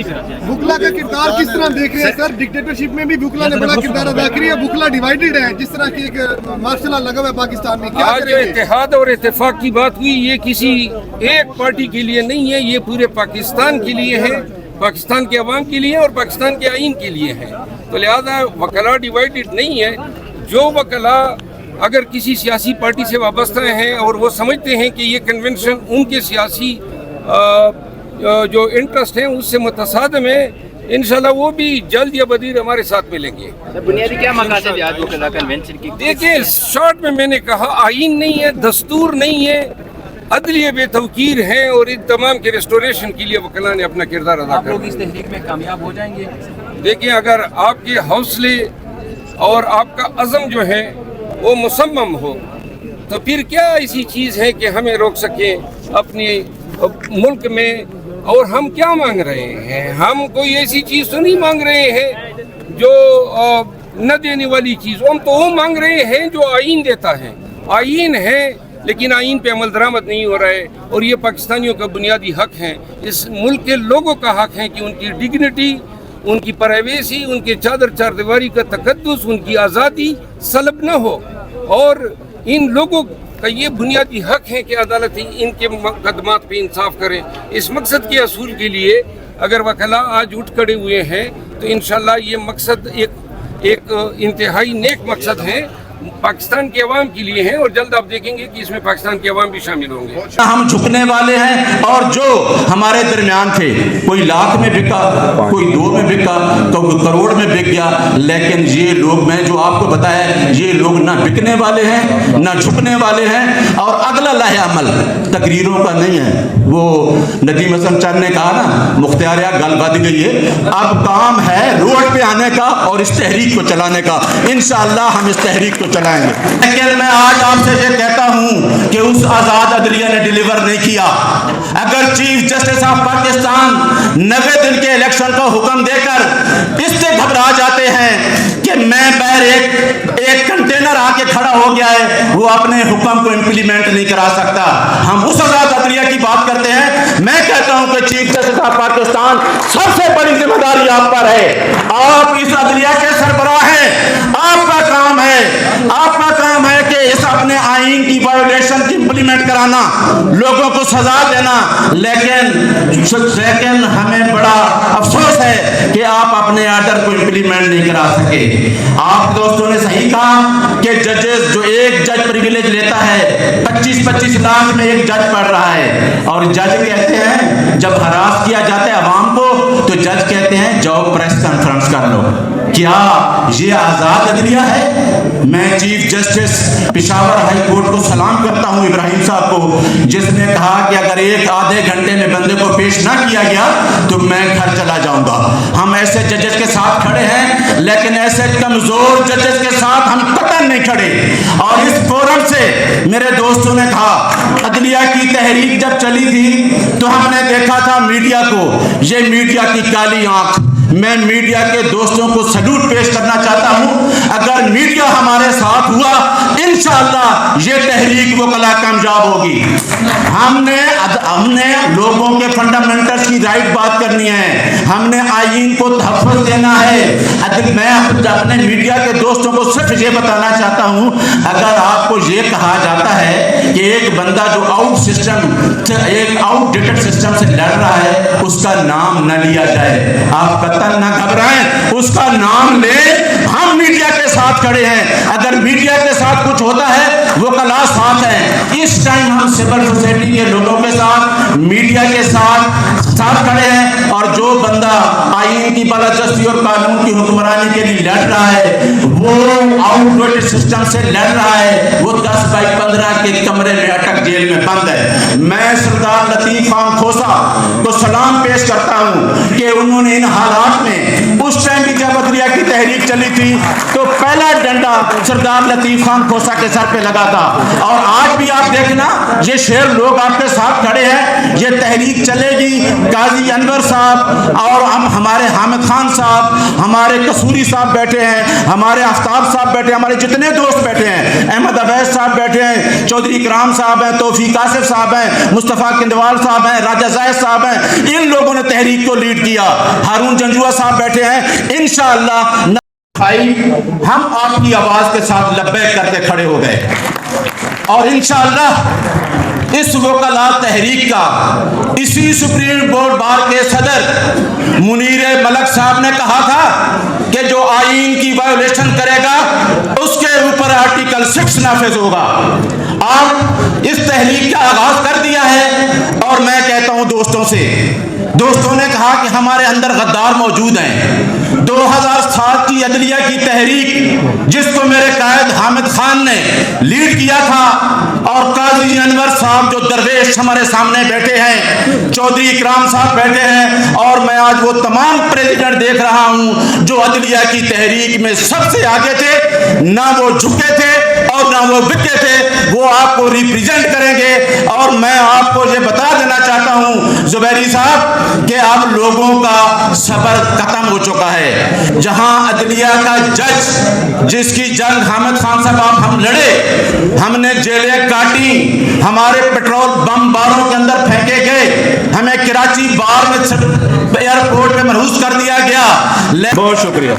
बुकला का किरदार किस तरह देख रहे हैं सर? डिक्टेटरशिप में भी बुकला ने बड़ा किरदार अदा किया। बुकला डिवाइडेड है, जिस तरह की एक मार्शल लॉ लगा हुआ है पाकिस्तान में। आज जो इत्तेहाद और इत्तेफाक की बात हुई, ये किसी एक पार्टी के लिए नहीं है, ये पूरे पाकिस्तान के लिए है, पाकिस्तान के अवाम के लिए और पाकिस्तान के आइन के लिए है। तो लिहाजा वकला डिवाइडेड नहीं है। जो वकला अगर किसी सियासी पार्टी से वाबस्ता हैं और वो समझते हैं कि ये कन्वेंशन उनके सियासी जो इंटरेस्ट हैं उससे मुतसादम है, इंशाल्लाह वो भी जल्द या बदीर हमारे साथ मिलेंगे। बुनियादी क्या मकासद है आज वकला कन्वेंशन की? देखिए, शॉर्ट में मैंने कहा, आइन नहीं है, दस्तूर नहीं है, अदलिया बेतवकीर हैं और इन तमाम के रेस्टोरेशन के लिए वकला ने अपना किरदार अदा आप कर। लोग इस तहरीक में कामयाब हो जाएंगे? देखिए, अगर आपके हौसले और आपका अज़म जो है वो मुसम्मम हो तो फिर क्या ऐसी चीज़ है कि हमें रोक सकें अपने मुल्क में? और हम क्या मांग रहे हैं? हम कोई ऐसी चीज़ तो नहीं मांग रहे हैं जो न देने वाली चीज़। हम तो वो मांग रहे हैं जो आइन देता है। आइन है लेकिन आइन पे अमल दरामद नहीं हो रहा है और ये पाकिस्तानियों का बुनियादी हक है, इस मुल्क के लोगों का हक है कि उनकी डिग्निटी, उनकी प्राइवेसी, उनके चादर चारदीवारी का तकद्दुस, उनकी आज़ादी सलब न हो। और इन लोगों का ये बुनियादी हक है कि अदालत इनके मुकदमात पे इंसाफ करे। इस मकसद के असूल के लिए अगर वकला आज उठ खड़े हुए हैं तो इंशाल्लाह ये मकसद एक इंतहाई नेक मकसद है, पाकिस्तान के अवाम के लिए हैं और जल्द आप देखेंगे कि इसमें पाकिस्तान के अवाम भी शामिल होंगे। हम झुकने वाले हैं और जो हमारे दरमियान थे, कोई लाख में बिका, कोई 2 में बिका, तो कोई करोड़ में बिक गया, लेकिन ये लोग, मैं जो आपको बताया, ये लोग ना बिकने वाले हैं ना झुकने वाले हैं। और अगला लाहे अमल तकरीरों का नहीं है। वो नदीम हसन चंद ने कहा ना, मुख्तियारिया गल बद गई है, अब काम है रोड पे आने का और इस तहरीक को चलाने का। इंशाअल्लाह हम इस तहरीक को चलाएंगे। लेकिन मैं आज आपसे ये कहता हूं कि उस आजाद अदलिया ने डिलीवर नहीं किया। अगर चीफ जस्टिस ऑफ पाकिस्तान 90 दिन के इलेक्शन का हुक्म देकर इससे घबरा जाते हैं कि मैं बाहर एक कंटेनर आके खड़ा हो गया है, वो अपने हुक्म को इम्प्लीमेंट नहीं करा सकता। हम उस आजाद अदलिया की बात करते हैं। मैं कहता हूं कि चीफ जस्टिस ऑफ पाकिस्तान, सबसे बड़ी जिम्मेदारी आप पर है। आप इस अदलिया के सरबराह हैं। आपका काम है कि इस अपने आइन की वायोलेशन की इम्प्लीमेंट कराना, लोगों को सजा देना। लेकिन हमें बड़ा अफसोस है कि आप अपने आर्डर को इम्प्लीमेंट नहीं करा सके। आप दोस्तों ने सही कहा कि जजेस, जो एक जज प्रिविलेज लेता है, 25-25 लाख में एक जज पढ़ रहा है, और जज कहते हैं जब हरास किया जाता है अवाम को तो जज कहते हैं जाओ प्रेस कॉन्फ्रेंस कर लो। क्या ये आजाद अदलिया है? मैं chief justice Peshawar high court को सलाम करता हूं, इब्राहिम साहब को, जिसने कहा कि अगर एक आधे घंटे में बंदे को पेश ना किया गया तो मैं घर चला जाऊंगा। हम ऐसे जजेस के साथ खड़े हैं, लेकिन ऐसे कमजोर जजेस के साथ हम कतई नहीं खड़े। और इस फोरम से मेरे दोस्तों ने कहा, अदलिया की तहरीक जब चली थी तो हमने देखा था मीडिया को, ये मीडिया की काली आंख। मैं मीडिया के दोस्तों को सैल्यूट पेश करना चाहता हूं। अगर मीडिया हमारे साथ हुआ, इंशाअल्लाह ये तहरीक वकला कामयाब होगी। हमने लोगों के फंडामेंटल्स की राइट बात करनी है, हमने आईन को तहफ़्फ़ुज़ देना है। मैं अपने मीडिया के दोस्तों को सिर्फ ये बताना चाहता हूं, अगर आपको ये कहा जाता है कि एक बंदा जो एक आउटडेटेड सिस्टम से लड़ रहा है, उसका नाम न लिया जाए, आप कतई न घबराएं, उसका नाम ले। हम मीडिया के साथ खड़े हैं। अगर मीडिया के साथ कुछ होता है, वो कला साथ है। इस टाइम हम सिविल सोसाइटी के लोगों के साथ, मीडिया के साथ खड़े हैं। और जो बंदा आईन की बालादस्ती और कानून की हुक्मरानी के लिए लड़ रहा है, वो आउटडेटेड सिस्टम से लड़ रहा है, वो 10x15 के कमरे में अटक जेल में बंद है। मैं सरदार लतीफ खान खोसा को सलाम पेश करता हूं कि उन्होंने इन हालात में, उस टाइम भी जब अदलिया की तहरीक चली थी तो पहला डंडा सरदार लतीफ खान खोसा के सर पे लगा था। और आज भी आप देखना, ये शेर लोग आपके साथ खड़े हैं, ये तहरीक चलेगी। काजी अनवर साहब और हम हमारे ہمارے حامد خان صاحب, ہمارے قصوری صاحب بیٹھے ہیں, ہمارے آفتاب صاحب بیٹھے ہیں, ہمارے جتنے دوست بیٹھے ہیں, احمد اویس صاحب بیٹھے ہیں, چودھری اکرام صاحب ہیں, توفیق آصف صاحب ہیں, مصطفیٰ کندوال صاحب ہیں, راجہ زاہد صاحب ہیں, ان لوگوں نے تحریک کو لیڈ کیا. ہارون جنجوعہ صاحب بیٹھے ہیں. انشاءاللہ ہم آپ کی آواز کے ساتھ لبیک کر کے کھڑے ہو گئے, اور انشاءاللہ اس وکلا تحریک کا اسی سپریم کورٹ بار کے صدر منیر ملک صاحب نے کہا تھا کہ جو آئین کی وائولیشن کرے گا اس کے اوپر آرٹیکل 6 نافذ ہوگا. آپ اس تحریک کا آغاز کر دیا ہے, اور میں کہتا ہوں دوستوں سے, دوستوں نے کہا کہ ہمارے اندر غدار موجود ہیں. 2007 کی عدلیہ کی تحریک جس کو میرے قائد حامد خان نے لیڈ کیا تھا, اور قاضی انور صاحب جو درویش ہمارے سامنے بیٹھے ہیں, چودھری اکرام صاحب بیٹھے ہیں, اور میں آج وہ تمام پریزیڈنٹ دیکھ رہا ہوں جو عدلیہ کی تحریک میں سب سے آگے تھے, نہ وہ جھکے تھے اور نہ وہ بکے تھے, وہ آپ کو ریپریزنٹ کریں گے. اور میں آپ کو یہ بتا دینا چاہتا ہوں زبیری صاحب کہ اب لوگوں کا صبر ختم ہو چکا ہے. جہاں عدلیہ کا جج جس کی جنگ حامد خان صاحب آپ ہم لڑے, ہم نے جیلیں کاٹی, ہمارے پیٹرول بم باروں کے اندر پھینکے گئے, ہمیں کراچی بار میں ایئرپورٹ میں محروس کر دیا گیا. بہت شکریہ.